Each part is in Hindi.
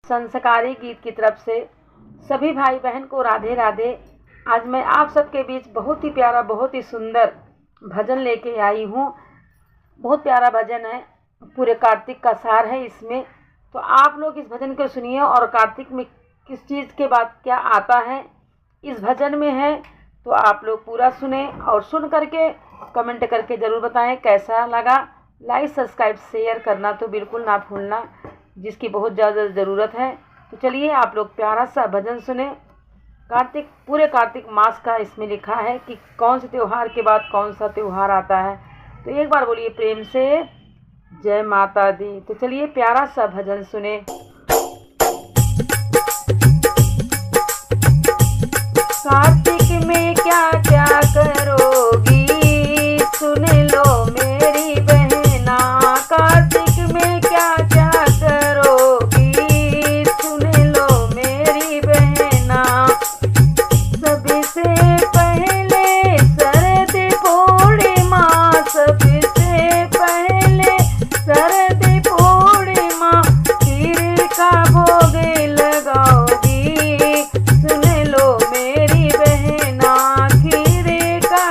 संस्कारी गीत की तरफ से सभी भाई बहन को राधे राधे। आज मैं आप सबके बीच बहुत ही प्यारा, बहुत ही सुंदर भजन लेके आई हूँ। बहुत प्यारा भजन है, पूरे कार्तिक का सार है इसमें। तो आप लोग इस भजन को सुनिए और कार्तिक में किस चीज़ के बाद क्या आता है इस भजन में है, तो आप लोग पूरा सुने और सुन करके कमेंट करके ज़रूर बताएं कैसा लगा। लाइक सब्सक्राइब शेयर करना तो बिल्कुल ना भूलना, जिसकी बहुत ज़्यादा ज़रूरत है। तो चलिए आप लोग प्यारा सा भजन सुने। कार्तिक, पूरे कार्तिक मास का इसमें लिखा है कि कौन से त्यौहार के बाद कौन सा त्यौहार आता है। तो एक बार बोलिए प्रेम से जय माता दी। तो चलिए प्यारा सा भजन सुने। कार्तिक में क्या क्या करोगी, सुन लो मेरी बहना। कार्तिक में क्या क्या करोगी, सुन लो मेरी बहना। सबसे पहले शरद पूर्णिमा, सबसे पहले शरद पूर्णिमा। खीर का भोग लगाओगी, सुन लो मेरी बहना। खीर का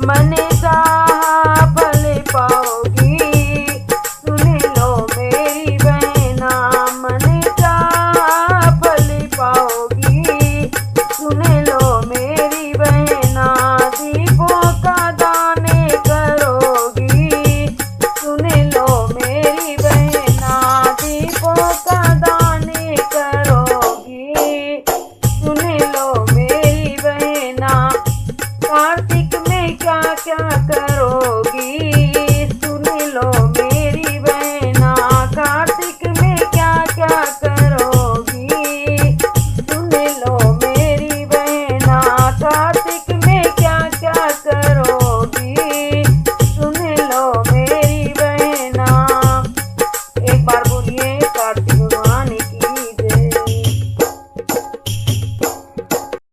मन चाहा फल पाओगी, सुन लो मेरी बहना। मन चाहा फल पाओगी, सुन लो मेरी बहना। दीपों का दाने करोगी, सुन लो मेरी बहना। दीपों का दाने करोगी, सुन लो मेरी बहना। कार्तिक में क्या क्या कर